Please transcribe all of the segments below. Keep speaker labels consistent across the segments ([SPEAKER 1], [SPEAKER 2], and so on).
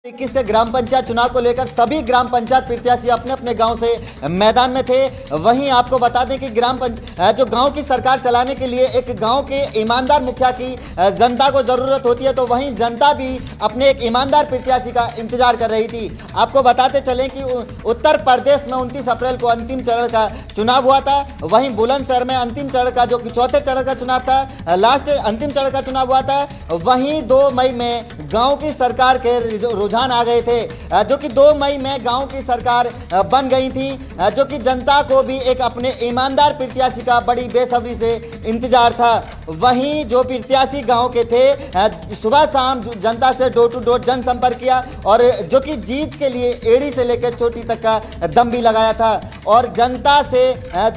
[SPEAKER 1] 21 के ग्राम पंचायत चुनाव को लेकर सभी ग्राम पंचायत प्रत्याशी अपने अपने गांव से मैदान में थे। वहीं आपको बता दें कि जो गांव की सरकार चलाने के लिए एक गांव के ईमानदार मुखिया की जनता को ज़रूरत होती है, तो वहीं जनता भी अपने एक ईमानदार प्रत्याशी का इंतजार कर रही थी। आपको बताते चलें कि उत्तर प्रदेश में 29 अप्रैल को अंतिम चरण का चुनाव हुआ था। वहीं बुलंदशहर में अंतिम चरण का जो कि चौथे चरण का चुनाव था, लास्ट अंतिम चरण का चुनाव हुआ था। वहीं 2 मई में गाँव की सरकार के रुझान आ गए थे, जो कि 2 मई में गांव की सरकार बन गई थी, जो कि जनता को भी एक अपने ईमानदार प्रत्याशी का बड़ी बेसब्री से इंतजार था। वहीं जो प्रत्याशी गांव के थे, सुबह शाम जनता से डोर टू डोर जनसंपर्क किया और जो कि जीत के लिए एड़ी से लेकर चोटी तक का दम भी लगाया था और जनता से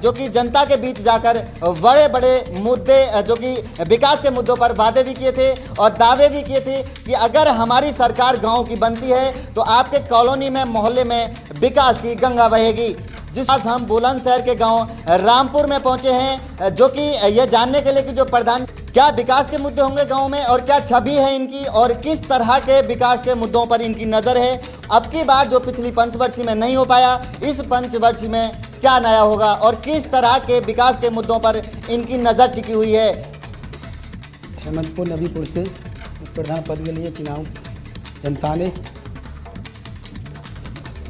[SPEAKER 1] जो कि जनता के बीच जाकर बड़े बड़े मुद्दे जो कि विकास के मुद्दों पर वादे भी किए थे और दावे भी किए थे कि अगर हमारी सरकार गाँव की बनती है तो आपके कॉलोनी में मोहल्ले में विकास की गंगा बहेगी। जिस आज हम बुलंदशहर के गांव रामपुर में पहुंचे हैं, जो कि यह जानने के लिए कि जो प्रधान क्या विकास के मुद्दे होंगे गांव में और क्या छवि है इनकी और किस तरह के विकास के मुद्दों पर इनकी नज़र है। अब की बार जो पिछली पंचवर्षीय में नहीं हो पाया, इस पंचवर्षीय में क्या नया होगा और किस तरह के विकास के मुद्दों पर इनकी नज़र टिकी हुई है।
[SPEAKER 2] हेमंतपुर नबीपुर से प्रधान पद के लिए चुनाव जनता ने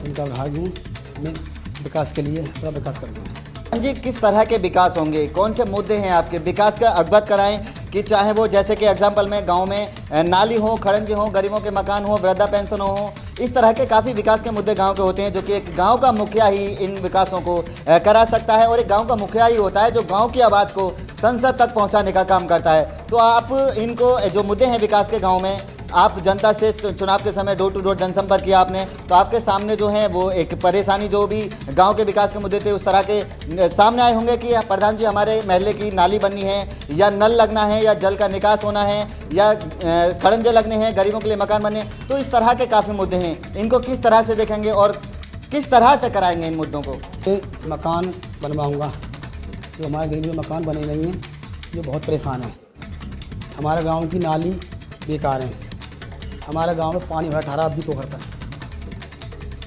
[SPEAKER 2] उनका भाग हूँ मैं विकास के लिए थोड़ा विकास करूँगा।
[SPEAKER 1] जी, किस तरह के विकास होंगे, कौन से मुद्दे हैं आपके विकास का अवगत कराएं कि चाहे वो जैसे कि एग्जांपल में गांव में नाली हो, खड़ंजे हो, गरीबों के मकान हो, वृद्धा पेंशन हो, इस तरह के काफ़ी विकास के मुद्दे गांव के होते हैं, जो कि एक गांव का मुखिया ही इन विकासों को करा सकता है और एक गांव का मुखिया ही होता है जो गांव की आवाज़ को संसद तक पहुँचाने का काम करता है। तो आप इनको जो मुद्दे हैं विकास के गाँव में, आप जनता से चुनाव के समय डोर टू डोर जनसंपर्क किया आपने, तो आपके सामने जो है वो एक परेशानी जो भी गांव के विकास के मुद्दे थे उस तरह के सामने आए होंगे कि प्रधान जी हमारे महल्ले की नाली बननी है या नल लगना है या जल का निकास होना है या खड़ंजे लगने हैं, गरीबों के लिए मकान बने। तो इस तरह के काफ़ी मुद्दे हैं, इनको किस तरह से देखेंगे और किस तरह से कराएंगे इन मुद्दों को।
[SPEAKER 2] मकान बनवाऊँगा, जो हमारे गरीब में मकान बने नहीं हैं, जो बहुत परेशान है। हमारे गाँव की नाली बेकार है, हमारे गांव में पानी भरा ठहरा अभी पोखर पर।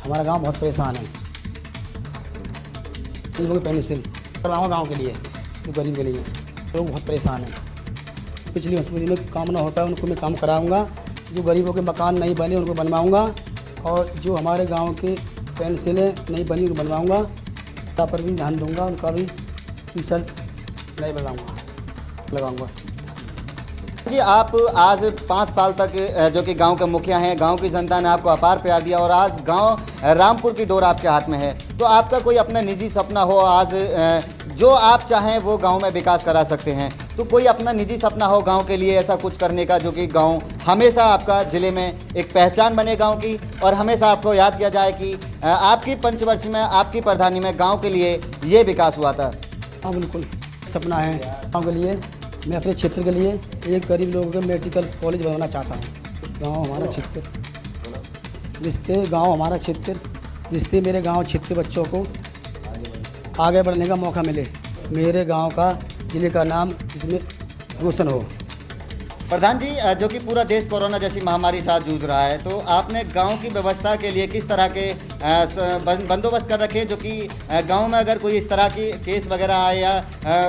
[SPEAKER 2] हमारा गांव बहुत परेशान है। लोगों की पेंशन करवाऊँगा गांव के लिए, जो गरीब के लिए लोग बहुत परेशान हैं। पिछली मुश्किल में काम ना होता है उनको मैं काम कराऊंगा, जो गरीबों के मकान नहीं बने उनको बनवाऊंगा और जो हमारे गांव के पेंशनें नहीं बनी उनको बनवाऊंगा। उनका पर भी ध्यान दूंगा, उनका भी शिक्षा नहीं लगाऊंगा।
[SPEAKER 1] जी, आप आज 5 साल तक जो कि गांव के मुखिया हैं, गांव की जनता ने आपको अपार प्यार दिया और आज गांव रामपुर की डोर आपके हाथ में है। तो आपका कोई अपना निजी सपना हो, आज जो आप चाहें वो गांव में विकास करा सकते हैं, तो कोई अपना निजी सपना हो गांव के लिए ऐसा कुछ करने का, जो कि गांव हमेशा आपका ज़िले में एक पहचान बने गाँव की और हमेशा आपको याद किया जाए कि आपकी पंचवर्षीय में, आपकी प्रधानी में गाँव के लिए ये विकास हुआ था।
[SPEAKER 2] हाँ बिल्कुल, सपना है गाँव के लिए। मैं अपने क्षेत्र के लिए एक गरीब लोगों के मेडिकल कॉलेज बनवाना चाहता हूँ। गांव हमारा क्षेत्र, जिससे मेरे गांव क्षेत्र बच्चों को आगे बढ़ने का मौका मिले, मेरे गांव का जिले का नाम इसमें रोशन हो।
[SPEAKER 1] प्रधान जी, जो कि पूरा देश कोरोना जैसी महामारी साथ जूझ रहा है, तो आपने गांव की व्यवस्था के लिए किस तरह के बंदोबस्त कर रखे, जो कि गांव में अगर कोई इस तरह की केस वगैरह आए या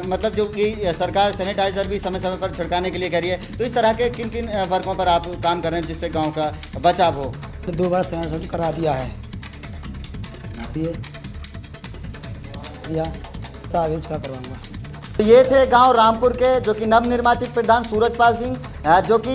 [SPEAKER 1] मतलब जो कि सरकार सैनिटाइज़र भी समय समय पर छिड़काने के लिए कह रही है, तो इस तरह के किन किन वर्गों पर आप काम कर रहे हैं जिससे गाँव का बचाव हो।
[SPEAKER 2] 2 बार सैनिटाइजर करा दिया है, तो आगे करवाऊँगा।
[SPEAKER 1] ये थे गांव रामपुर के जो कि नवनिर्वाचित प्रधान सूरजपाल सिंह, जो कि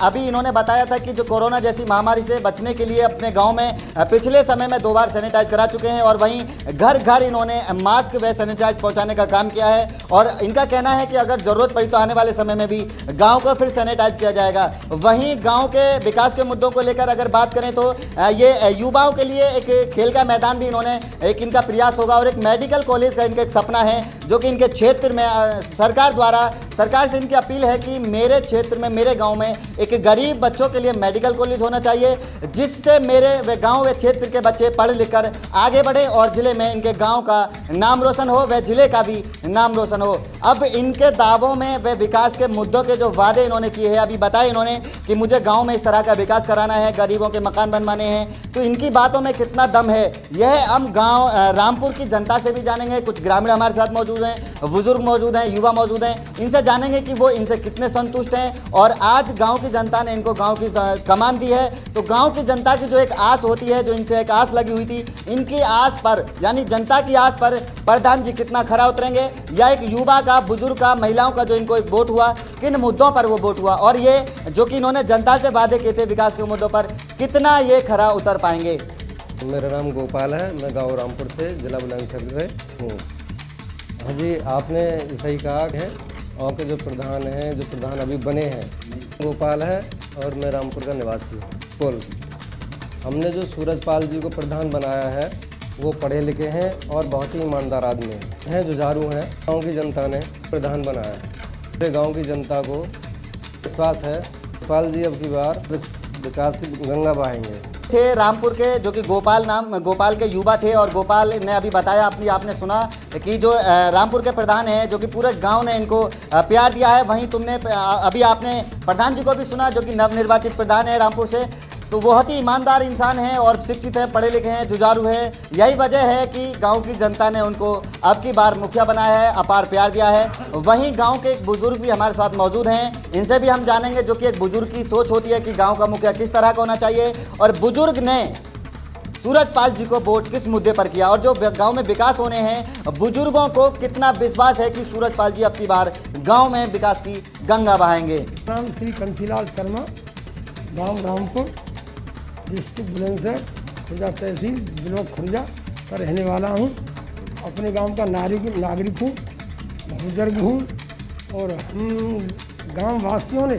[SPEAKER 1] अभी इन्होंने बताया था कि जो कोरोना जैसी महामारी से बचने के लिए अपने गांव में पिछले समय में 2 बार सैनिटाइज करा चुके हैं और वहीं घर घर इन्होंने मास्क व सैनिटाइज पहुंचाने का काम किया है और इनका कहना है कि अगर ज़रूरत पड़ी तो आने वाले समय में भी गाँव को फिर सैनिटाइज किया जाएगा। वहीं गाँव के विकास के मुद्दों को लेकर अगर बात करें तो ये युवाओं के लिए एक खेल का मैदान भी इन्होंने एक इनका प्रयास होगा और एक मेडिकल कॉलेज का इनका एक सपना है, जो कि इनके क्षेत्र में सरकार से इनकी अपील है कि मेरे क्षेत्र में मेरे गांव में एक गरीब बच्चों के लिए मेडिकल कॉलेज होना चाहिए, जिससे मेरे गांव व क्षेत्र के बच्चे पढ़ लिख कर आगे बढ़े और ज़िले में इनके गांव का नाम रोशन हो, व ज़िले का भी नाम रोशन हो। अब इनके दावों में व विकास के मुद्दों के जो वादे इन्होंने किए हैं, अभी बताए इन्होंने कि मुझे गाँव में इस तरह का विकास कराना है, गरीबों के मकान बनवाने हैं, तो इनकी बातों में कितना दम है यह हम गाँव रामपुर की जनता से भी जानेंगे। कुछ ग्रामीण हमारे साथ मौजूद हैं, बुजुर्ग मौजूद हैं, युवा मौजूद हैं, इनसे जानेंगे कि वो इनसे कितने संतुष्ट हैं। और आज गांव की जनता ने इनको गांव की कमान दी है, तो गांव की जनता की जो एक आस होती है, जो इनसे एक आस लगी हुई थी, इनकी आस पर यानी जनता की आस पर प्रधान जी कितना खरा उतरेंगे, या एक युवा का, बुजुर्ग का, महिलाओं का जो इनको एक वोट हुआ, किन मुद्दों पर वो वोट हुआ, और ये जो कि इन्होंने जनता से वादे किए थे विकास के मुद्दों पर, कितना ये खरा उतर पाएंगे।
[SPEAKER 3] मेरा नाम गोपाल है, मैं गांव रामपुर से, जिला बुलंदशहर से हूँ। हाँ जी, आपने सही कहा है। गाँव के जो प्रधान हैं, जो प्रधान अभी बने हैं, गोपाल है और मैं रामपुर का निवासी हूँ। बोल, हमने जो सूरजपाल जी को प्रधान बनाया है वो पढ़े लिखे हैं और बहुत ही ईमानदार आदमी हैं, जुझारू हैं। गाँव की जनता ने प्रधान बनाया है। पूरे गाँव की जनता को विश्वास है गोपाल जी अब की बार विकास की गंगा बहाएंगे।
[SPEAKER 1] थे रामपुर के जो कि गोपाल के युवा थे, और गोपाल ने अभी बताया, आपने सुना कि जो रामपुर के प्रधान हैं, जो कि पूरे गांव ने इनको प्यार दिया है। वहीं तुमने अभी आपने प्रधान जी को भी सुना, जो कि नवनिर्वाचित प्रधान है रामपुर से, तो बहुत ही ईमानदार इंसान हैं और शिक्षित हैं, पढ़े लिखे हैं, जुझारू हैं। यही वजह है कि गांव की जनता ने उनको अब की बार मुखिया बनाया है, अपार प्यार दिया है। वहीं गांव के एक बुजुर्ग भी हमारे साथ मौजूद हैं, इनसे भी हम जानेंगे, जो कि एक बुजुर्ग की सोच होती है कि गांव का मुखिया किस तरह का होना चाहिए, और बुजुर्ग ने सूरजपाल जी को वोट किस मुद्दे पर किया, और जो गांव में विकास होने हैं, बुजुर्गों को कितना विश्वास है कि सूरजपाल जी अब की बार गाँव में विकास की गंगा बहाएंगे।
[SPEAKER 4] नाम श्री कंसीलाल शर्मा, गाँव रामपुर, डिस्ट्रिक्ट बुलंदशहर, खुर्जा तहसील, ब्लॉक खुर्जा का रहने वाला हूँ। अपने गांव का नागरिक हूँ, बुजुर्ग हूँ, और हम गांव वासियों ने,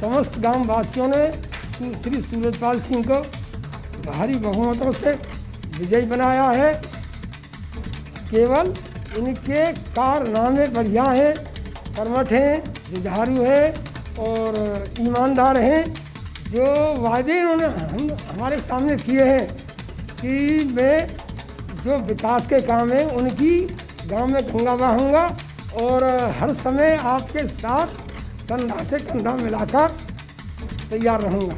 [SPEAKER 4] समस्त गांव वासियों ने श्री सूरजपाल सिंह को भारी बहुमतों से विजयी बनाया है। केवल इनके कारनामे बढ़िया हैं, कर्मठ हैं, जुझारू हैं और ईमानदार हैं। जो वादे इन्होंने हमारे सामने किए हैं कि मैं जो विकास के काम हैं उनकी गांव में गंगा बहाऊंगा और हर समय आपके साथ कंधा से कंधा मिलाकर तैयार रहूंगा।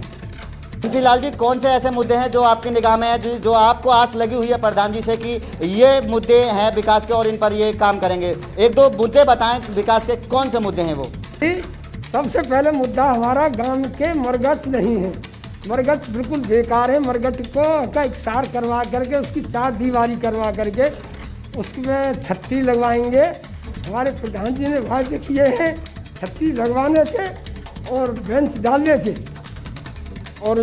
[SPEAKER 1] जी लाल जी, कौन से ऐसे मुद्दे हैं जो आपकी निगाह में हैं, जो आपको आस लगी हुई है प्रधान जी से कि ये मुद्दे हैं विकास के और इन पर ये काम करेंगे? एक दो मुद्दे बताएं विकास के, कौन से मुद्दे हैं वो?
[SPEAKER 4] सबसे पहले मुद्दा हमारा गांव के मरघट नहीं है। मरघट बिल्कुल बेकार है। मरघट को का इकसार करवा करके उसकी चार दीवारी करवा करके उसमें छत्ती लगवाएंगे। हमारे प्रधान जी ने वादे किए हैं छत्ती लगवाने के और बेंच डालने के, और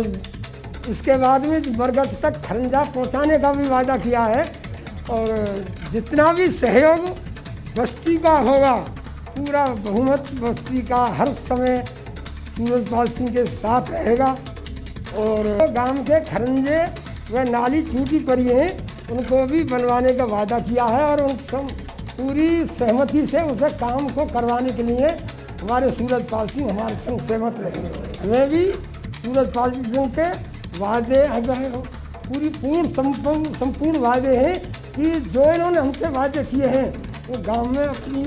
[SPEAKER 4] इसके बाद में मरघट तक खरंजा पहुंचाने का भी वादा किया है। और जितना भी सहयोग बस्ती का होगा, पूरा बहुमत बस्ती का हर समय सूरजपाल सिंह के साथ रहेगा। और गांव के खरंजे व नाली टूटी पड़ी हैं, उनको भी बनवाने का वादा किया है, और उन सब पूरी सहमति से उसे काम को करवाने के लिए हमारे सूरजपाल सिंह हमारे संग सहमत रहेंगे। हमें भी सूरजपाल सिंह के वादे संपूर्ण वादे हैं कि जो इन्होंने हमसे वादे किए हैं वो गांव में अपनी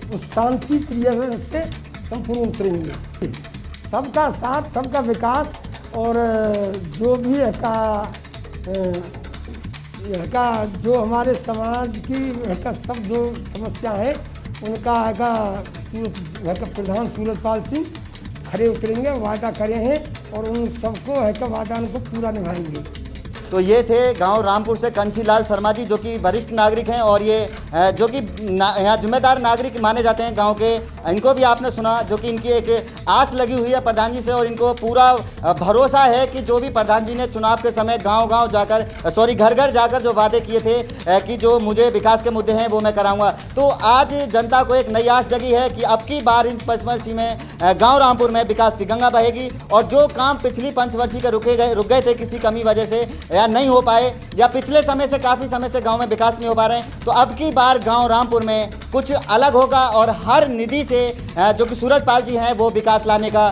[SPEAKER 4] उस शांति प्रिय से संपूर्ण उतरेंगे। सबका साथ, सबका विकास, और जो भी जो हमारे समाज की सब जो समस्या है उनका प्रधान सूरजपाल सिंह खड़े उतरेंगे, वादा करे हैं और उन सबको वादा उनको पूरा निभाएंगे।
[SPEAKER 1] तो ये थे गांव रामपुर से कंचीलाल शर्मा जी, जो कि वरिष्ठ नागरिक हैं और ये जो कि यहाँ जिम्मेदार नागरिक माने जाते हैं गांव के। इनको भी आपने सुना, जो कि इनकी एक आस लगी हुई है प्रधान जी से, और इनको पूरा भरोसा है कि जो भी प्रधान जी ने चुनाव के समय गांव-गांव जाकर घर घर जाकर जो वादे किए थे कि जो मुझे विकास के मुद्दे हैं वो मैं कराऊंगा। तो आज जनता को एक नई आस जगी है कि अब की बार इस पंचवर्षीय में गाँव रामपुर में विकास की गंगा बहेगी, और जो काम पिछली पंचवर्षीय के रुक गए थे किसी कमी वजह से, या नहीं हो पाए, या पिछले समय से काफ़ी समय से गांव में विकास नहीं हो पा रहे हैं, तो अब की बार गांव रामपुर में कुछ अलग होगा और हर निधि से जो कि सूरजपाल जी हैं वो विकास लाने का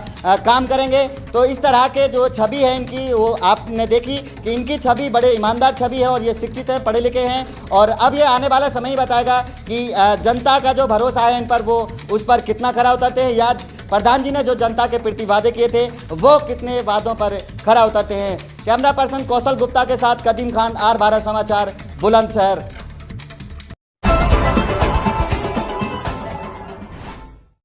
[SPEAKER 1] काम करेंगे। तो इस तरह के जो छवि है इनकी, वो आपने देखी कि इनकी छवि बड़े ईमानदार छवि है और ये शिक्षित है, पढ़े लिखे हैं, और अब ये आने वाला समय ही बताएगा कि जनता का जो भरोसा है इन पर, वो उस पर कितना खरा उतरते हैं, या प्रधान जी ने जो जनता के प्रति वादे किए थे वो कितने वादों पर खरा उतरते हैं। कैमरा पर्सन कौशल गुप्ता के साथ कदीम खान, R12 समाचार, बुलंदशहर।